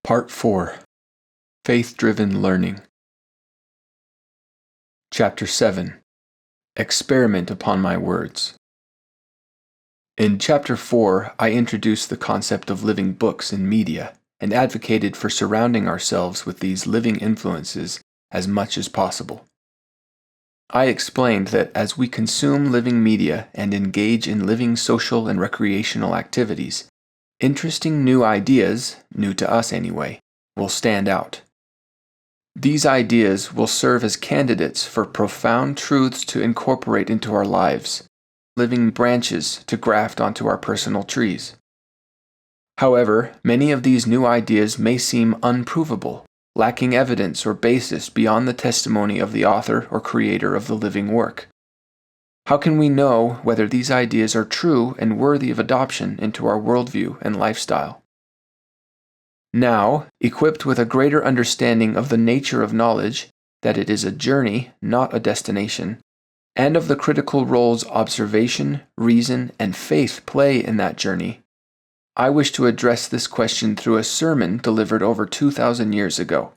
Part 4. Faith-Driven Learning. Chapter 7. Experiment upon my words. In Chapter 4, I introduced the concept of living books in media and advocated for surrounding ourselves with these living influences as much as possible. I explained that as we consume living media and engage in living social and recreational activities, interesting new ideas, new to us anyway, will stand out. These ideas will serve as candidates for profound truths to incorporate into our lives, living branches to graft onto our personal trees. However, many of these new ideas may seem unprovable, lacking evidence or basis beyond the testimony of the author or creator of the living work. How can we know whether these ideas are true and worthy of adoption into our worldview and lifestyle? Now, equipped with a greater understanding of the nature of knowledge, that it is a journey, not a destination, and of the critical roles observation, reason, and faith play in that journey, I wish to address this question through a sermon delivered over 2,000 years ago.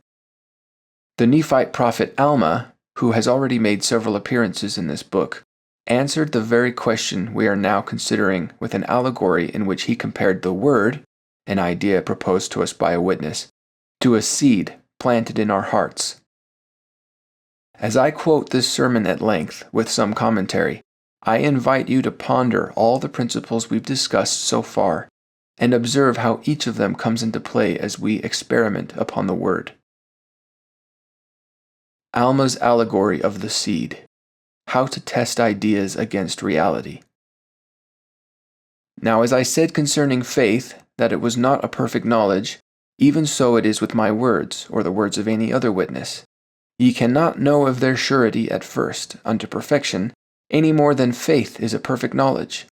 The Nephite prophet Alma, who has already made several appearances in this book, answered the very question we are now considering with an allegory in which he compared the Word, an idea proposed to us by a witness, to a seed planted in our hearts. As I quote this sermon at length with some commentary, I invite you to ponder all the principles we've discussed so far and observe how each of them comes into play as we experiment upon the Word. Alma's allegory of the seed. How to test ideas against reality. Now, as I said concerning faith, that it was not a perfect knowledge, even so it is with my words, or the words of any other witness. Ye cannot know of their surety at first, unto perfection, any more than faith is a perfect knowledge.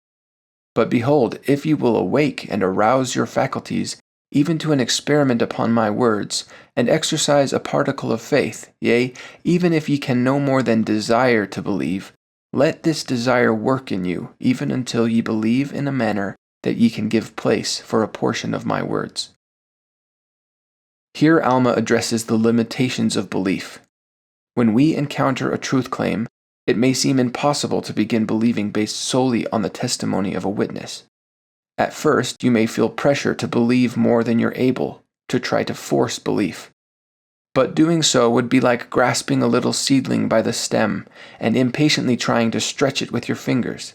But behold, if ye will awake and arouse your faculties, even to an experiment upon my words, and exercise a particle of faith, yea, even if ye can no more than desire to believe, let this desire work in you, even until ye believe in a manner that ye can give place for a portion of my words. Here Alma addresses the limitations of belief. When we encounter a truth claim, it may seem impossible to begin believing based solely on the testimony of a witness. At first, you may feel pressure to believe more than you're able, to try to force belief. But doing so would be like grasping a little seedling by the stem and impatiently trying to stretch it with your fingers.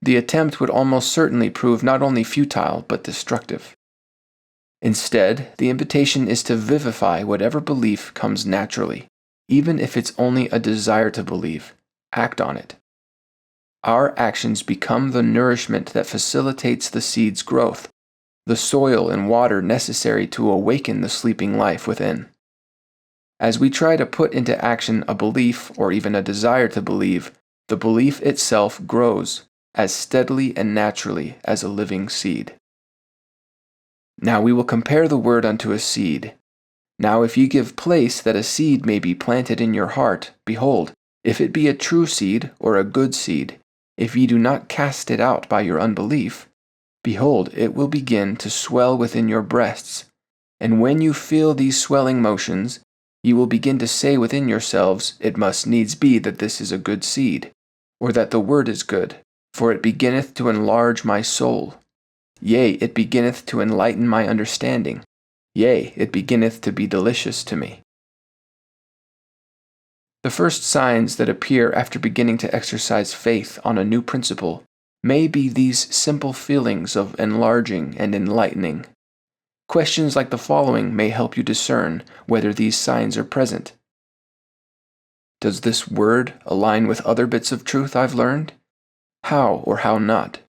The attempt would almost certainly prove not only futile, but destructive. Instead, the invitation is to vivify whatever belief comes naturally, even if it's only a desire to believe. Act on it. Our actions become the nourishment that facilitates the seed's growth, the soil and water necessary to awaken the sleeping life within. As we try to put into action a belief or even a desire to believe, the belief itself grows as steadily and naturally as a living seed. Now we will compare the word unto a seed. Now if ye give place that a seed may be planted in your heart, behold, if it be a true seed or a good seed, if ye do not cast it out by your unbelief, behold, it will begin to swell within your breasts. And when you feel these swelling motions, ye will begin to say within yourselves, it must needs be that this is a good seed, or that the word is good, for it beginneth to enlarge my soul. Yea, it beginneth to enlighten my understanding. Yea, it beginneth to be delicious to me. The first signs that appear after beginning to exercise faith on a new principle may be these simple feelings of enlarging and enlightening. Questions like the following may help you discern whether these signs are present. Does this word align with other bits of truth I've learned? How or how not?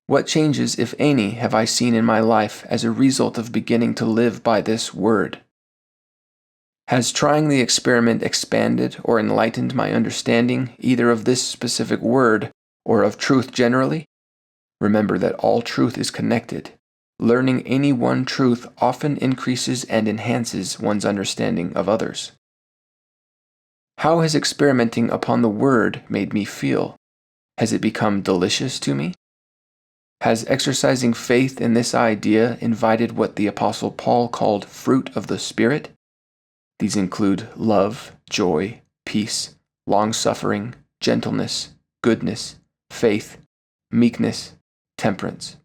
What changes, if any, have I seen in my life as a result of beginning to live by this word? Has trying the experiment expanded or enlightened my understanding either of this specific word or of truth generally? Remember that all truth is connected. Learning any one truth often increases and enhances one's understanding of others. How has experimenting upon the word made me feel? Has it become delicious to me? Has exercising faith in this idea invited what the Apostle Paul called fruit of the Spirit? These include love, joy, peace, long-suffering, gentleness, goodness, faith, meekness, temperance.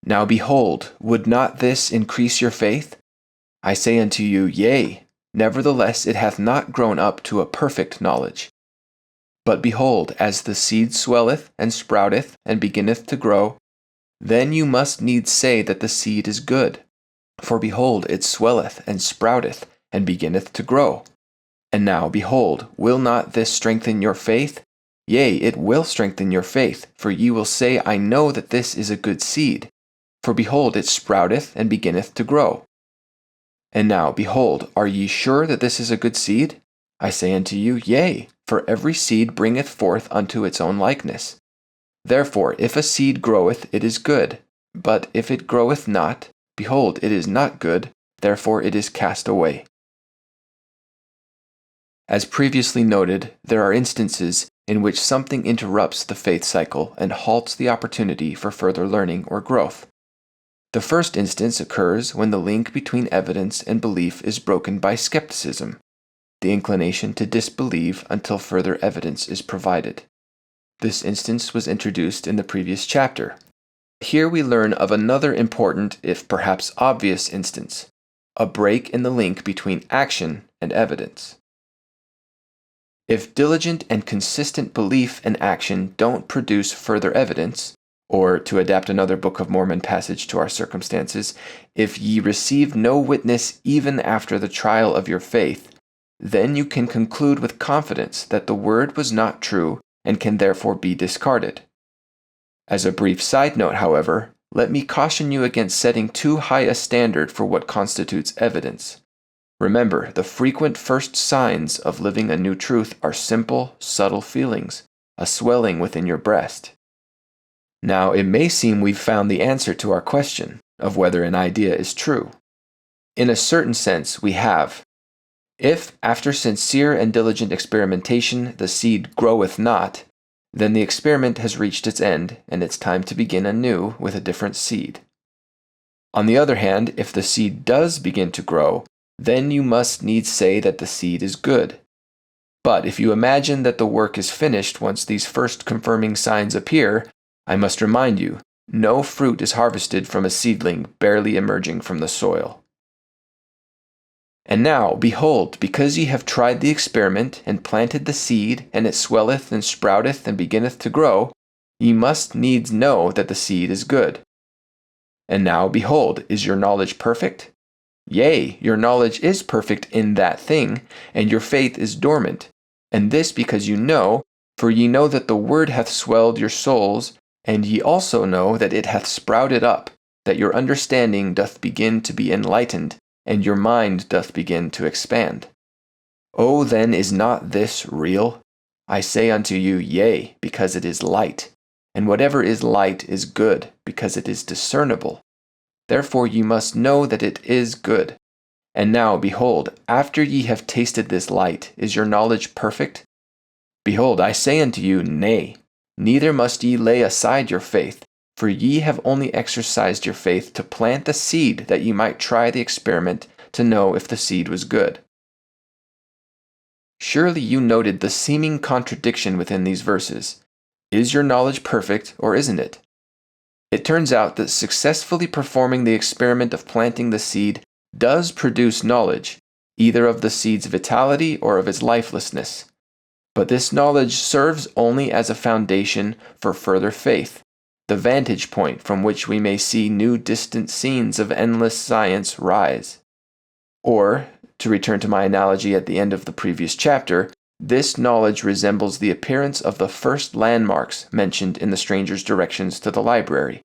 Now behold, would not this increase your faith? I say unto you, yea, nevertheless it hath not grown up to a perfect knowledge. But behold, as the seed swelleth and sprouteth and beginneth to grow, then you must needs say that the seed is good. For behold, it swelleth and sprouteth and beginneth to grow. And now, behold, will not this strengthen your faith? Yea, it will strengthen your faith, for ye will say, I know that this is a good seed. For behold, it sprouteth and beginneth to grow. And now, behold, are ye sure that this is a good seed? I say unto you, yea, for every seed bringeth forth unto its own likeness. Therefore, if a seed groweth, it is good, but if it groweth not, behold, it is not good, therefore it is cast away. As previously noted, there are instances in which something interrupts the faith cycle and halts the opportunity for further learning or growth. The first instance occurs when the link between evidence and belief is broken by skepticism, the inclination to disbelieve until further evidence is provided. This instance was introduced in the previous chapter. Here we learn of another important, if perhaps obvious, instance, a break in the link between action and evidence. If diligent and consistent belief and action don't produce further evidence, or to adapt another Book of Mormon passage to our circumstances, if ye receive no witness even after the trial of your faith, then you can conclude with confidence that the word was not true and can therefore be discarded. As a brief side note, however, let me caution you against setting too high a standard for what constitutes evidence. Remember, the frequent first signs of living a new truth are simple, subtle feelings, a swelling within your breast. Now, it may seem we've found the answer to our question of whether an idea is true. In a certain sense, we have. If, after sincere and diligent experimentation, the seed groweth not, then the experiment has reached its end, and it's time to begin anew with a different seed. On the other hand, if the seed does begin to grow, then you must needs say that the seed is good. But if you imagine that the work is finished once these first confirming signs appear, I must remind you, no fruit is harvested from a seedling barely emerging from the soil. And now, behold, because ye have tried the experiment, and planted the seed, and it swelleth and sprouteth and beginneth to grow, ye must needs know that the seed is good. And now, behold, is your knowledge perfect? Yea, your knowledge is perfect in that thing, and your faith is dormant. And this because you know, for ye know that the word hath swelled your souls, and ye also know that it hath sprouted up, that your understanding doth begin to be enlightened, and your mind doth begin to expand. O then is not this real? I say unto you, yea, because it is light. And whatever is light is good, because it is discernible. Therefore ye must know that it is good. And now, behold, after ye have tasted this light, is your knowledge perfect? Behold, I say unto you, nay, neither must ye lay aside your faith, for ye have only exercised your faith to plant the seed that ye might try the experiment to know if the seed was good. Surely you noted the seeming contradiction within these verses. Is your knowledge perfect, or isn't it? It turns out that successfully performing the experiment of planting the seed does produce knowledge, either of the seed's vitality or of its lifelessness. But this knowledge serves only as a foundation for further faith, the vantage point from which we may see new distant scenes of endless science rise. Or, to return to my analogy at the end of the previous chapter, this knowledge resembles the appearance of the first landmarks mentioned in the stranger's directions to the library.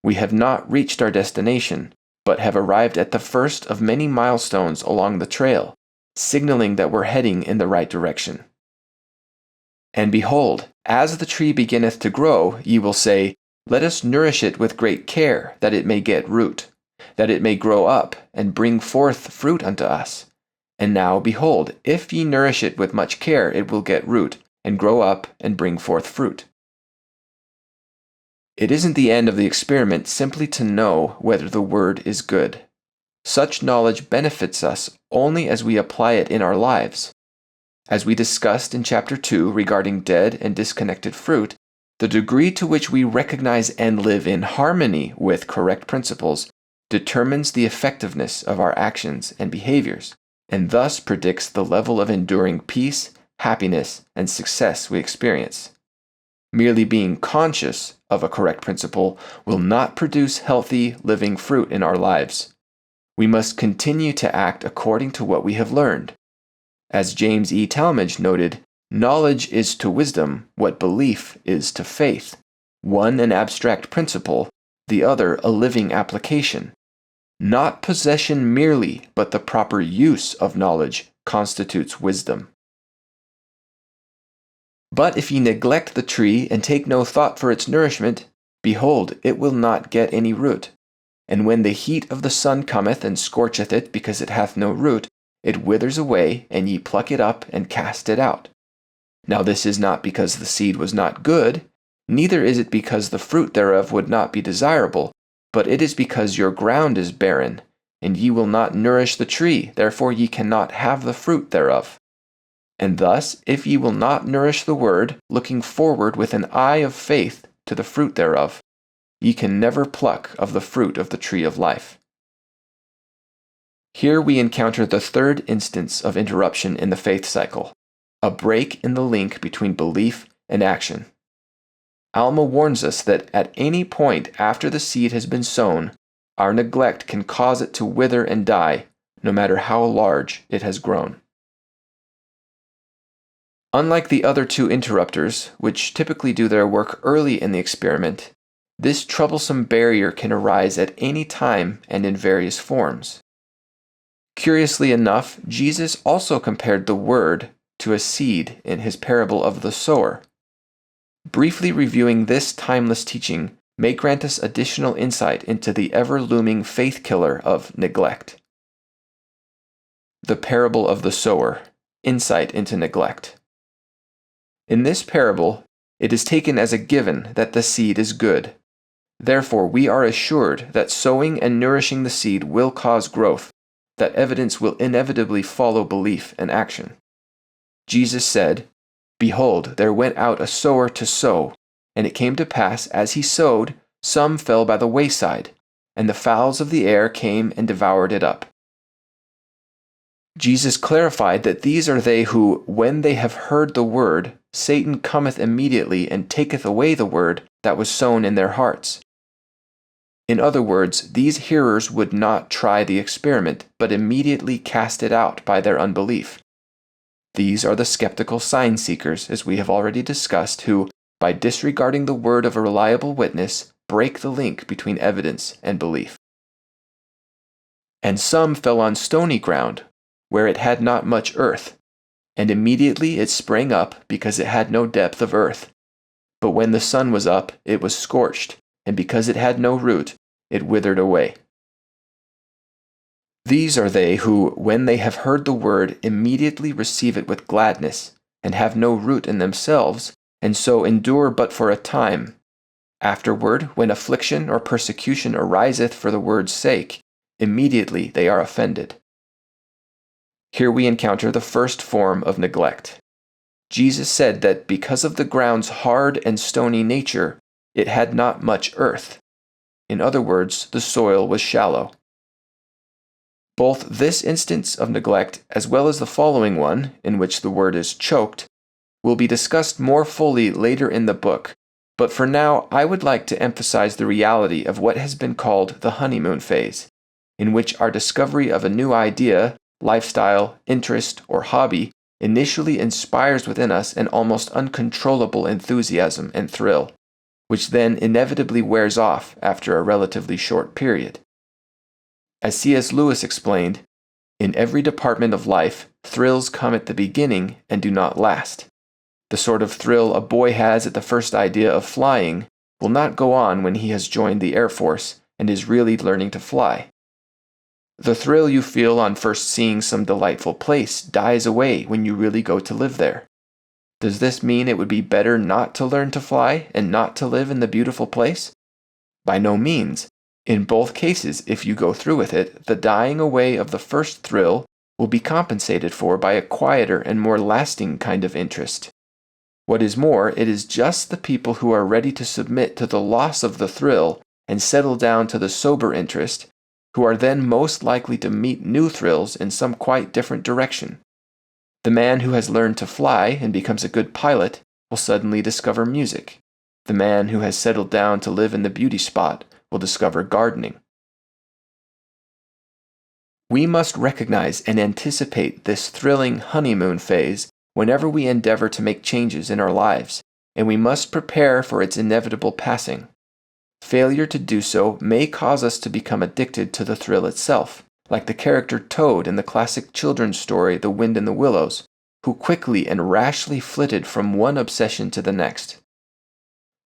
We have not reached our destination, but have arrived at the first of many milestones along the trail, signaling that we're heading in the right direction. And behold, as the tree beginneth to grow, ye will say, Let us nourish it with great care, that it may get root, that it may grow up, and bring forth fruit unto us. And now, behold, if ye nourish it with much care, it will get root, and grow up, and bring forth fruit. It isn't the end of the experiment simply to know whether the word is good. Such knowledge benefits us only as we apply it in our lives. As we discussed in Chapter 2 regarding dead and disconnected fruit, the degree to which we recognize and live in harmony with correct principles determines the effectiveness of our actions and behaviors, and thus predicts the level of enduring peace, happiness, and success we experience. Merely being conscious of a correct principle will not produce healthy, living fruit in our lives. We must continue to act according to what we have learned. As James E. Talmage noted, knowledge is to wisdom what belief is to faith, one an abstract principle, the other a living application. Not possession merely, but the proper use of knowledge constitutes wisdom. But if ye neglect the tree and take no thought for its nourishment, behold, it will not get any root. And when the heat of the sun cometh and scorcheth it, because it hath no root, it withers away, and ye pluck it up and cast it out. Now this is not because the seed was not good, neither is it because the fruit thereof would not be desirable, but it is because your ground is barren, and ye will not nourish the tree, therefore ye cannot have the fruit thereof. And thus, if ye will not nourish the word, looking forward with an eye of faith to the fruit thereof, ye can never pluck of the fruit of the tree of life. Here we encounter the third instance of interruption in the faith cycle, a break in the link between belief and action. Alma warns us that at any point after the seed has been sown, our neglect can cause it to wither and die, no matter how large it has grown. Unlike the other two interrupters, which typically do their work early in the experiment, this troublesome barrier can arise at any time and in various forms. Curiously enough, Jesus also compared the word to a seed in his parable of the sower. Briefly reviewing this timeless teaching may grant us additional insight into the ever-looming faith killer of neglect. The parable of the sower, insight into neglect. In this parable, it is taken as a given that the seed is good. Therefore, we are assured that sowing and nourishing the seed will cause growth, that evidence will inevitably follow belief and action. Jesus said, Behold, there went out a sower to sow, and it came to pass, as he sowed, some fell by the wayside, and the fowls of the air came and devoured it up. Jesus clarified that these are they who, when they have heard the word, Satan cometh immediately and taketh away the word that was sown in their hearts. In other words, these hearers would not try the experiment, but immediately cast it out by their unbelief. These are the skeptical sign seekers, as we have already discussed, who, by disregarding the word of a reliable witness, break the link between evidence and belief. And some fell on stony ground, where it had not much earth, and immediately it sprang up, because it had no depth of earth. But when the sun was up, it was scorched, and because it had no root, it withered away. These are they who, when they have heard the word, immediately receive it with gladness, and have no root in themselves, and so endure but for a time. Afterward, when affliction or persecution ariseth for the word's sake, immediately they are offended. Here we encounter the first form of neglect. Jesus said that because of the ground's hard and stony nature, it had not much earth. In other words, the soil was shallow. Both this instance of neglect, as well as the following one, in which the word is choked, will be discussed more fully later in the book, but for now I would like to emphasize the reality of what has been called the honeymoon phase, in which our discovery of a new idea, lifestyle, interest, or hobby initially inspires within us an almost uncontrollable enthusiasm and thrill, which then inevitably wears off after a relatively short period. As C.S. Lewis explained, in every department of life, thrills come at the beginning and do not last. The sort of thrill a boy has at the first idea of flying will not go on when he has joined the Air Force and is really learning to fly. The thrill you feel on first seeing some delightful place dies away when you really go to live there. Does this mean it would be better not to learn to fly and not to live in the beautiful place? By no means. In both cases, if you go through with it, the dying away of the first thrill will be compensated for by a quieter and more lasting kind of interest. What is more, it is just the people who are ready to submit to the loss of the thrill and settle down to the sober interest who are then most likely to meet new thrills in some quite different direction. The man who has learned to fly and becomes a good pilot will suddenly discover music. The man who has settled down to live in the beauty spot will discover gardening. We must recognize and anticipate this thrilling honeymoon phase whenever we endeavor to make changes in our lives, and we must prepare for its inevitable passing. Failure to do so may cause us to become addicted to the thrill itself, like the character Toad in the classic children's story The Wind in the Willows, who quickly and rashly flitted from one obsession to the next.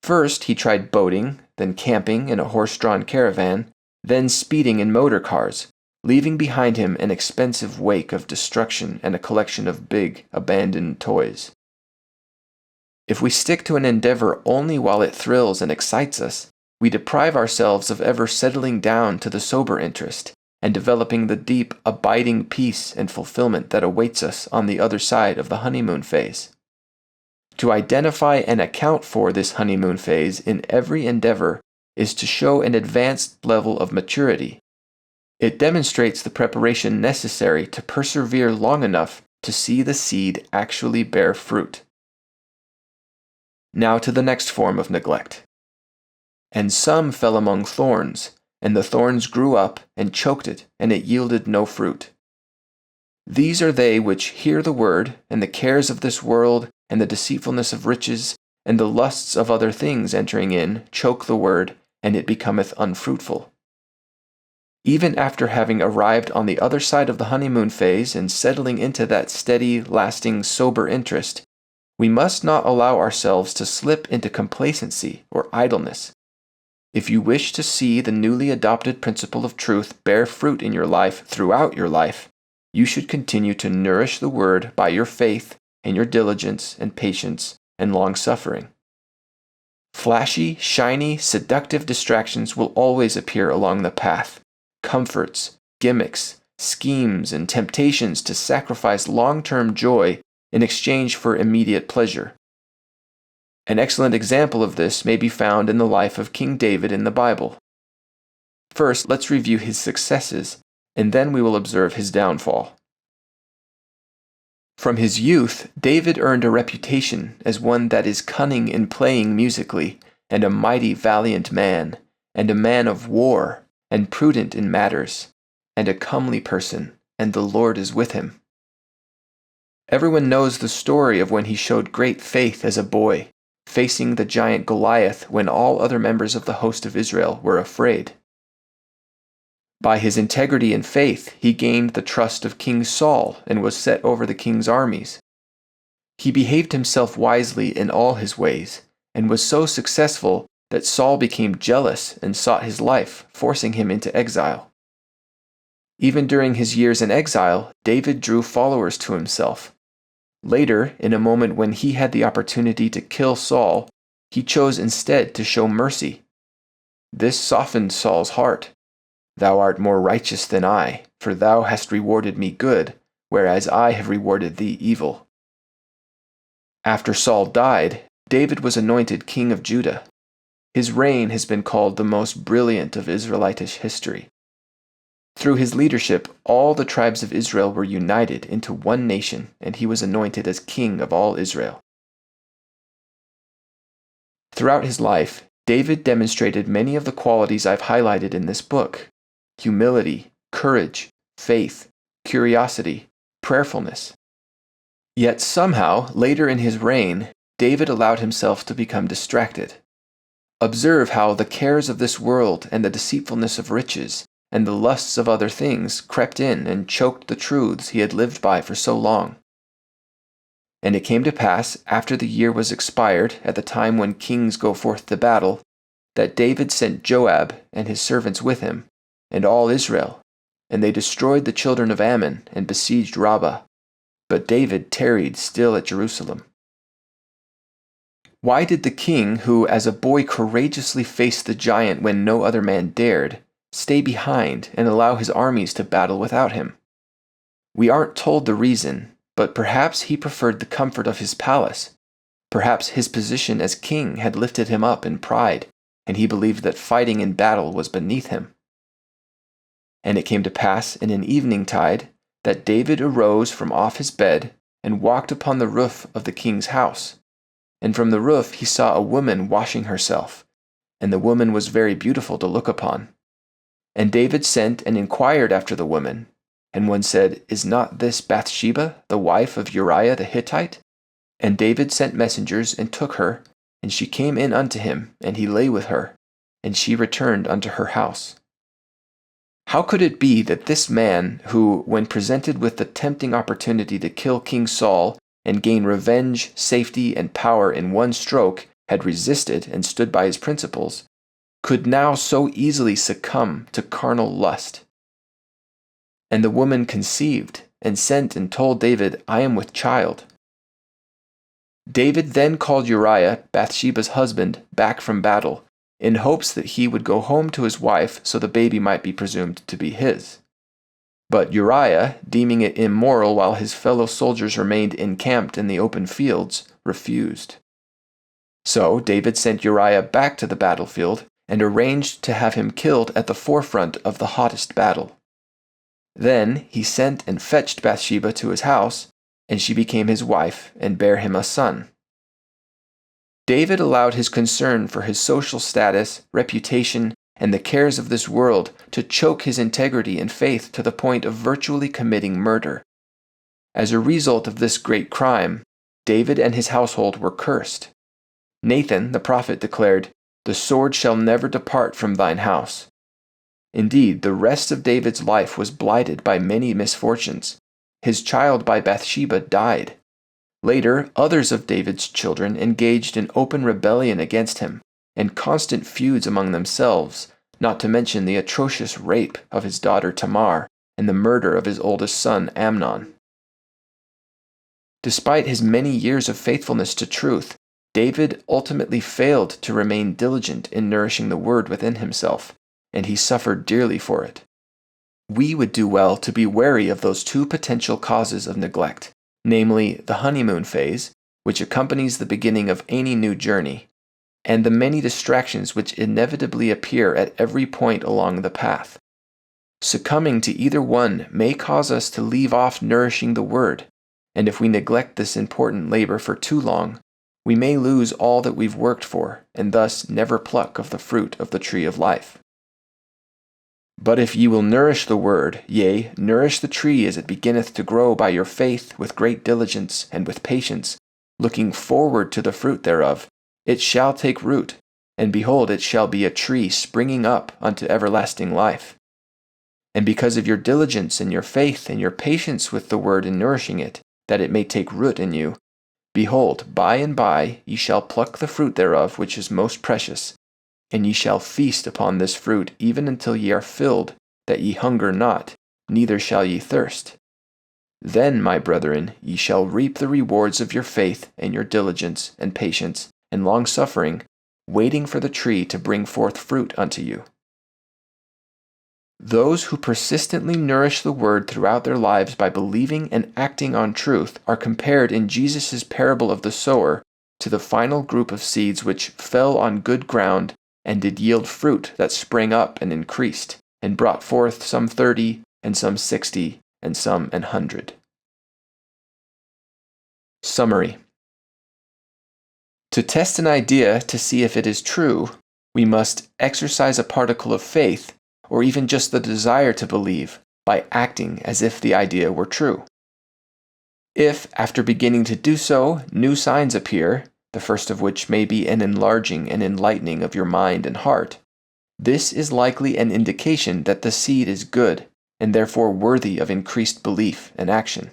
First, he tried boating, then camping in a horse-drawn caravan, then speeding in motor cars, leaving behind him an expensive wake of destruction and a collection of big, abandoned toys. If we stick to an endeavor only while it thrills and excites us, we deprive ourselves of ever settling down to the sober interest and developing the deep, abiding peace and fulfillment that awaits us on the other side of the honeymoon phase. To identify and account for this honeymoon phase in every endeavor is to show an advanced level of maturity. It demonstrates the preparation necessary to persevere long enough to see the seed actually bear fruit. Now to the next form of neglect. And some fell among thorns, and the thorns grew up and choked it, and it yielded no fruit. These are they which hear the word, and the cares of this world, and the deceitfulness of riches, and the lusts of other things entering in, choke the word, and it becometh unfruitful. Even after having arrived on the other side of the honeymoon phase and settling into that steady, lasting, sober interest, we must not allow ourselves to slip into complacency or idleness. If you wish to see the newly adopted principle of truth bear fruit in your life throughout your life, you should continue to nourish the word by your faith and your diligence and patience and long-suffering. Flashy, shiny, seductive distractions will always appear along the path. Comforts, gimmicks, schemes, and temptations to sacrifice long-term joy in exchange for immediate pleasure. An excellent example of this may be found in the life of King David in the Bible. First, let's review his successes, and then we will observe his downfall. From his youth, David earned a reputation as one that is cunning in playing musically, and a mighty valiant man, and a man of war, and prudent in matters, and a comely person, and the Lord is with him. Everyone knows the story of when he showed great faith as a boy, facing the giant Goliath when all other members of the host of Israel were afraid. By his integrity and faith, he gained the trust of King Saul and was set over the king's armies. He behaved himself wisely in all his ways, and was so successful that Saul became jealous and sought his life, forcing him into exile. Even during his years in exile, David drew followers to himself. Later, in a moment when he had the opportunity to kill Saul, he chose instead to show mercy. This softened Saul's heart. "Thou art more righteous than I, for thou hast rewarded me good, whereas I have rewarded thee evil." After Saul died, David was anointed king of Judah. His reign has been called the most brilliant of Israelitish history. Through his leadership, all the tribes of Israel were united into one nation, and he was anointed as king of all Israel. Throughout his life, David demonstrated many of the qualities I've highlighted in this book: humility, courage, faith, curiosity, prayerfulness. Yet somehow, later in his reign, David allowed himself to become distracted. Observe how the cares of this world and the deceitfulness of riches and the lusts of other things crept in and choked the truths he had lived by for so long. And it came to pass, after the year was expired, at the time when kings go forth to battle, that David sent Joab and his servants with him, and all Israel, and they destroyed the children of Ammon and besieged Rabbah. But David tarried still at Jerusalem. Why did the king, who as a boy courageously faced the giant when no other man dared, stay behind and allow his armies to battle without him? We aren't told the reason, but perhaps he preferred the comfort of his palace. Perhaps his position as king had lifted him up in pride, and he believed that fighting in battle was beneath him. And it came to pass in an eventide that David arose from off his bed and walked upon the roof of the king's house. And from the roof he saw a woman washing herself, and the woman was very beautiful to look upon. And David sent and inquired after the woman. And one said, Is not this Bathsheba, the wife of Uriah the Hittite? And David sent messengers and took her, and she came in unto him, and he lay with her, and she returned unto her house. How could it be that this man, who, when presented with the tempting opportunity to kill King Saul and gain revenge, safety, and power in one stroke, had resisted and stood by his principles, could now so easily succumb to carnal lust? And the woman conceived, and sent and told David, I am with child. David then called Uriah, Bathsheba's husband, back from battle, in hopes that he would go home to his wife so the baby might be presumed to be his. But Uriah, deeming it immoral while his fellow soldiers remained encamped in the open fields, refused. So David sent Uriah back to the battlefield and arranged to have him killed at the forefront of the hottest battle. Then he sent and fetched Bathsheba to his house, and she became his wife and bare him a son. David allowed his concern for his social status, reputation, and the cares of this world to choke his integrity and faith to the point of virtually committing murder. As a result of this great crime, David and his household were cursed. Nathan, the prophet, declared, The sword shall never depart from thine house. Indeed, the rest of David's life was blighted by many misfortunes. His child by Bathsheba died. Later, others of David's children engaged in open rebellion against him, and constant feuds among themselves, not to mention the atrocious rape of his daughter Tamar and the murder of his oldest son Amnon. Despite his many years of faithfulness to truth, David ultimately failed to remain diligent in nourishing the word within himself, and he suffered dearly for it. We would do well to be wary of those two potential causes of neglect, namely the honeymoon phase, which accompanies the beginning of any new journey, and the many distractions which inevitably appear at every point along the path. Succumbing to either one may cause us to leave off nourishing the word, and if we neglect this important labor for too long, we may lose all that we've worked for, and thus never pluck of the fruit of the tree of life. But if ye will nourish the word, yea, nourish the tree as it beginneth to grow by your faith with great diligence and with patience, looking forward to the fruit thereof, it shall take root, and behold, it shall be a tree springing up unto everlasting life. And because of your diligence and your faith and your patience with the word in nourishing it, that it may take root in you, behold, by and by ye shall pluck the fruit thereof which is most precious, and ye shall feast upon this fruit even until ye are filled, that ye hunger not, neither shall ye thirst. Then, my brethren, ye shall reap the rewards of your faith and your diligence and patience and long-suffering, waiting for the tree to bring forth fruit unto you. Those who persistently nourish the word throughout their lives by believing and acting on truth are compared in Jesus' parable of the sower to the final group of seeds which fell on good ground and did yield fruit that sprang up and increased, and brought forth some 30, and some 60, and some 100. Summary. To test an idea to see if it is true, we must exercise a particle of faith, or even just the desire to believe, by acting as if the idea were true. If, after beginning to do so, new signs appear, the first of which may be an enlarging and enlightening of your mind and heart, this is likely an indication that the seed is good, and therefore worthy of increased belief and action.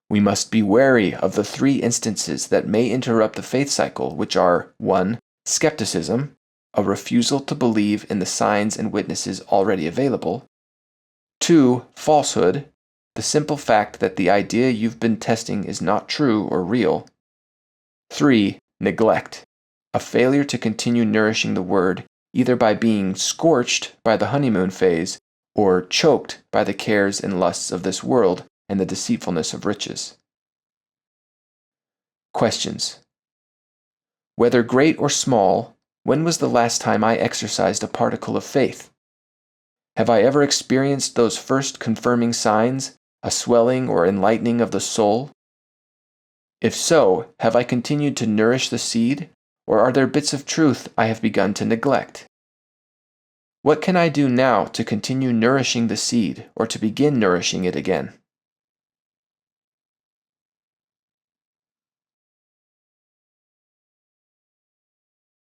We must be wary of the three instances that may interrupt the faith cycle, which are 1. Skepticism, a refusal to believe in the signs and witnesses already available. 2. Falsehood, the simple fact that the idea you've been testing is not true or real. 3. Neglect. A failure to continue nourishing the Word, either by being scorched by the honeymoon phase or choked by the cares and lusts of this world and the deceitfulness of riches. Questions. Whether great or small, when was the last time I exercised a particle of faith? Have I ever experienced those first confirming signs, a swelling or enlightening of the soul? If so, have I continued to nourish the seed, or are there bits of truth I have begun to neglect? What can I do now to continue nourishing the seed or to begin nourishing it again?